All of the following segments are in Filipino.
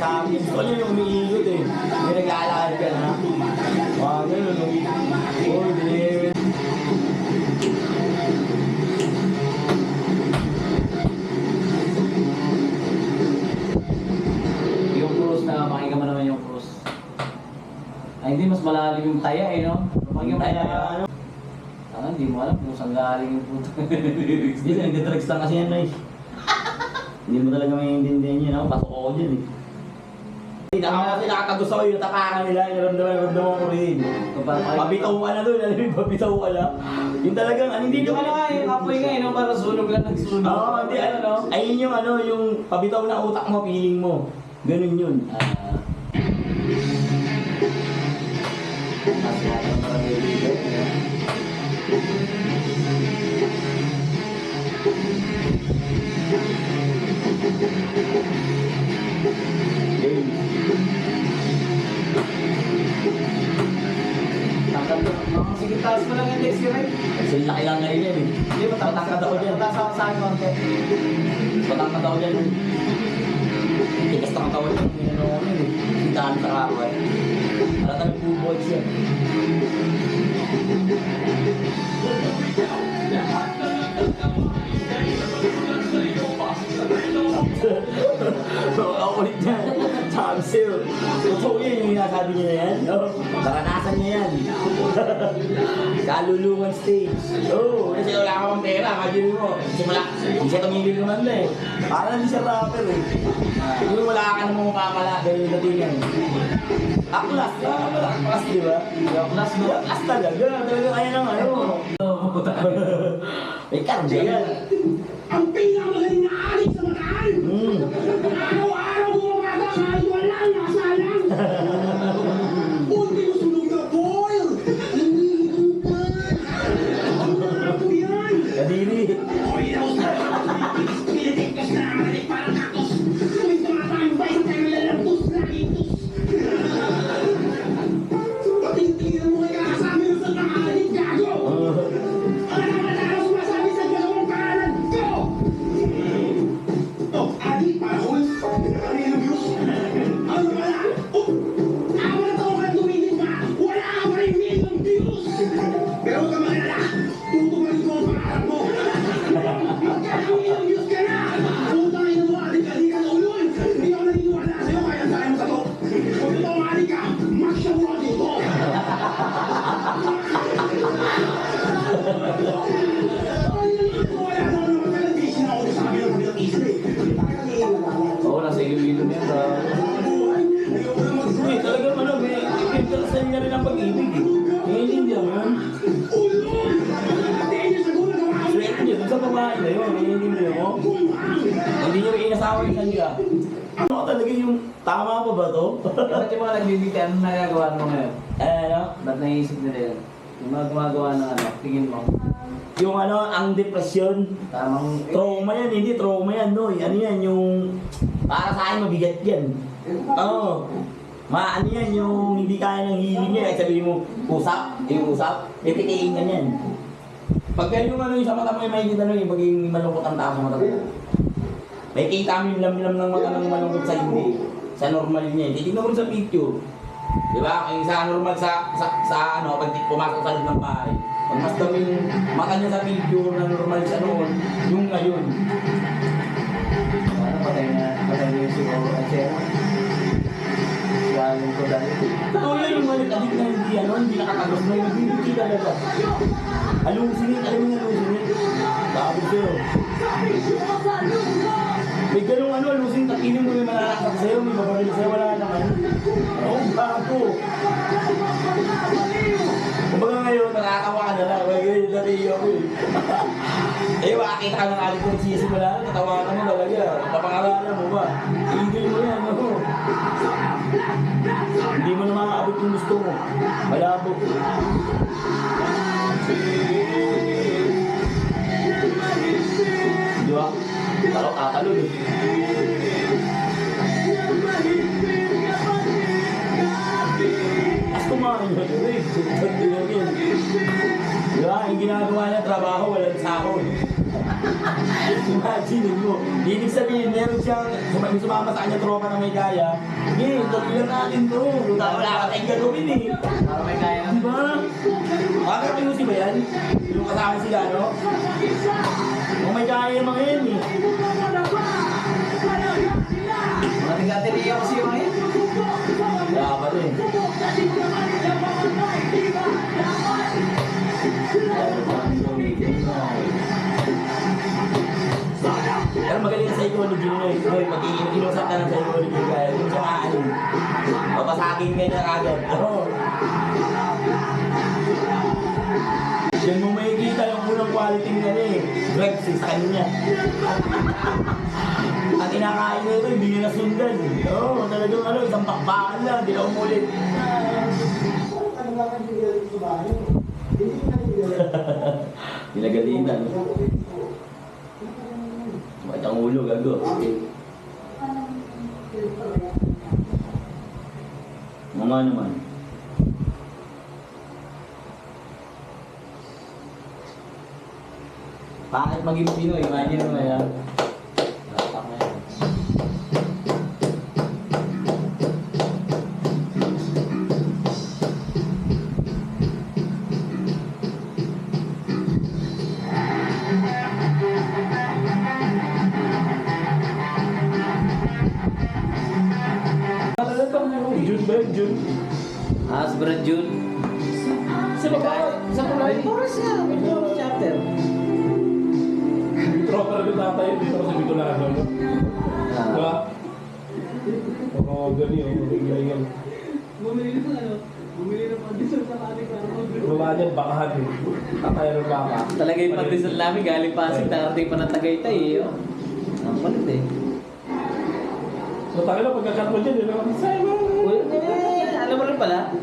sa akin. Gusto niya yung umiikot eh. May nag-aalakad ka na. Ganun. Oh, dinewin. Yung cruise na, makikita mo naman yung cruise. Ay, hindi, mas malalim yung taya eh, no? Makikita mo taya. Hindi mo alam kung saan galing yung puto. Hindi, nagdadrugs lang kasi yan, Nice. Hindi mo talaga maintindihan yun, ako. Pasok ako dyan eh. Kasi nakakagusto ko yung tapakan nila, naramdaman ko rin. Pabitaw ka na doon, alam mo, pabitaw ka na. Yung talagang, hindi Yung ano nga, yung apoy nga, no? Para sunog lang nagsunog. Oo, hindi, no? Ayun yung yung pabitaw na utak mo, feeling mo. Ganun yun. Sige, taas mo lang yung legs yun, right? Kasi laki lang ngayon yan eh. Hindi, matangkad ako dyan. Mataas ako sa akin konti. Matangkad ako dyan. Tikas na katawan yung minano ko yun eh. Hindi daan sa kawan. Alam ka nagbubuhay siya. Ako ulit yan. Chamsil. Totoo yun yung sinasabi niya yan. Naranasan niya yan. Kalulungan stage. Kasi wala ka pang pera. Kajin mo. Simula. Hindi siya tumigil naman na eh. Parang hindi siya rapper eh. Kung wala ka namang mapapala. Ganun yung datingan. Aklas. Aklas di ba? Aklas mo. Aklas talaga. Talaga kaya ng ano. May karga yan. Ang pinakamagaling na alis sa mataan! Araw-araw bumababa kahit walang nasalang! Unti mo sunog na boil! Hindi higupan! Ang mga po yan! Kadiri. Oy, pinitikos na ang malik parang kakos! May tumatambay sa tayo lalabos na itos! Patingin mo ay kakasami mo sa tangalit, gago! Ang namatara sumasabi sa dalawang pangalan ko! Oh, adik, parahol! Ano yung abuse? Ano wala? Oh, ako na taong ka tumingin pa! Wala ka pa rin million views! Pero huwag ka magalala! Tutumarin ko ang pangarap mo! Magkaka-million views ka na! Putang ina mo, adik ka na ulol! Hindi ako naniniwala sa'yo kaya sa'yo mo sa to! Kung ito ang adik ka, mag-siya mo dito! Wala na naman television ako sa kabilang pagkakisa eh. Oo, nasa ilo-ilo niya. Uy, talagang may interest niya rin ang pag-ibig eh. Naiintindihan mo yun. Swerte niya, dun sa babae na yun, naiintindihan mo. Hindi niyo inasawa yung kanya. Ano ka talaga yung tama pa ba to? Ba't yung mga nagbibigti, anong nagagawa mo ngayon? Ano? Ba't naisip nila yun? Yung mga gumagawa ng ano, tingin mo. Yung ang depresyon. Tamang... Trauma yan, hindi trauma yan, no? Ano yan, yung... Para sa akin, mabigat yan. Oo. Ano yan, yung hindi kaya ng healing niya. Sabihin mo, usap, pipitiin ka niyan. Pag ganyan yung sa mata mo, yung makikita nyo, yung pagiging malungkot ang tao sa mata mo. May kita mo yung lam-lam ng mata ng malungkot sa hindi. Sa normal niya. Titignan mo rin sa picture. Diba? Yung sa normal sa pag pumasok sa loob ng bahay. Pag mas daw yung mata niya sa picture na normal sa noon, yung ngayon. Ano, patay na yung siguro. Kasi, galing ko dahil. Totoo yun yung adik na hindi nakatagos na yung hindi talaga. Alusinin, alam mo yung alusinin? Sabi sa'yo. May ganung alusin, takinin mo yung malalakas sa'yo, may babaril sa'yo, wala naman. Oo, bago. Kumbaga ngayon, nakakawa ka na lang, may ganyan yung nariyo ko eh. Eh, makakita ka ng adik kong sisimula, tatawa ka mo talaga. Napangalanan mo ba? Igil mo yan, no? Hindi mo na makakabot yung gusto mo. Malabo. Di ba? Talo, tatalo eh. As kumain nyo ito eh. Sugtag din yun. Di ba? Yung ginagawa niya trabaho, walang sahod. pansinin mo. Ibig sabihin, meron siyang sumama sa kanya tropa na may kaya. Sige, tuloy lang natin to. Wala ka tayong gagawin eh. Para may kaya na. Diba? Bakit pinusi ba yan? Yung kasama sila, no? Kung may kaya yung mga yan eh. Matigatiliya ko siya ngayon. Kaya pa rin. Pero magaling ang psychology mo eh. Boy, pag inusap ka ng psychology kaya, yung siya kaanin. Papasagin ka niya agad. Oo. Diyan mo makikita yung unang quality niya eh. Drugs sa kanya. Ang kinakain nito, hindi niya nasundan. Oo, talagang ano, isang pakbakan lang, hindi na umulit. Pinagalitan. Bakit ang ulo, gago? Mga naman. Bakit maging Pinoy? Imagine mo yan. Lapak na yan. Ano ba yung June ba yun? June? Brad June. Sa baba? Sa kulay? Torres nga. May Torres chapter. Yung tropa na tayo dito sa Bicolano, no? Diba? Oo, ganyan. Ganyan. Bumaba niyan, bakahan eh. Tataya ng baka. Talaga yung pandesal namin galing Pasig, nakarating pa ng Tagaytay eh. Oh. Ang kulit eh. So, tayo na pagkakat mo dyan, yun ang Simon! Alam mo rin pala?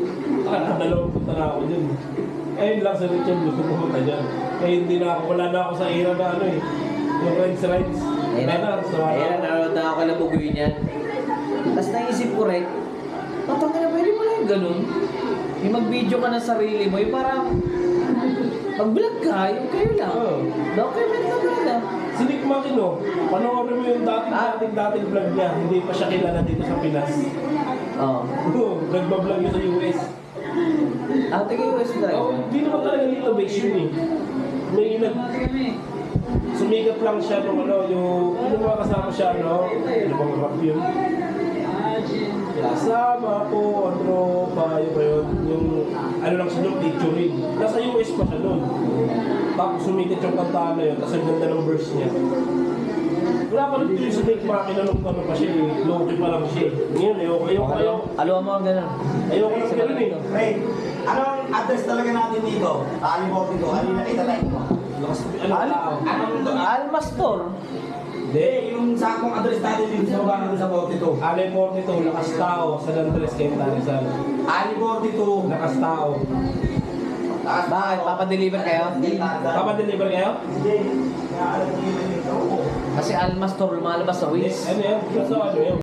Dalawang punta na ako dyan. Ayun lang sa Richard, gusto ko pumunta dyan. Eh, hindi na ako, wala na ako sa era na ano eh. Yung rides. Wala na, so Ayan, nanonood na ako ng bugoy niyan. Tapos naisip ko rin, patang na pwede mo lang ganun. Yung mag-video ka ng sarili mo, yung parang mag-vlog ka, yung kayo lang. Oo. Document na talaga. Si Nick Makino, panoorin mo yung dating vlog niya. Hindi pa siya kilala dito sa Pinas. Oo. Oo, nagbablog yun sa US. Taga US talaga. Oh, hindi naman talaga dito base yun eh. May sumigat lang siya nung ano, yung mga kasama siya, no? Ano bang rap yun? Kasama ko, tropa, yung ano lang siya doon, featuring. Nasa US pa siya doon. Tapos sumigat yung kanta na yun, tapos ang ganda ng verse niya. Wala pa rin yung si Nick Makino nung ano pa siya eh, low-key pa lang siya eh. Ngayon, ayoko. Aluwa mo ang ganun. Ayoko lang ganun eh. Hey, anong address talaga natin dito? Kalimutin ko. Ano yung nakita tayo mo? Alma Store. Hindi, yung sakong address natin dito sa baba natin sa 42. Ale 42, lakas tao, San Andres, Quinta Rizal. Ali 42. Lakas tao. Bakit? Papadeliver kayo? Papadeliver kayo? Hindi. Naalam ko yun. Kasi Alma Store, lumalabas sa Wiz. Ano yan? Gusto ano yun?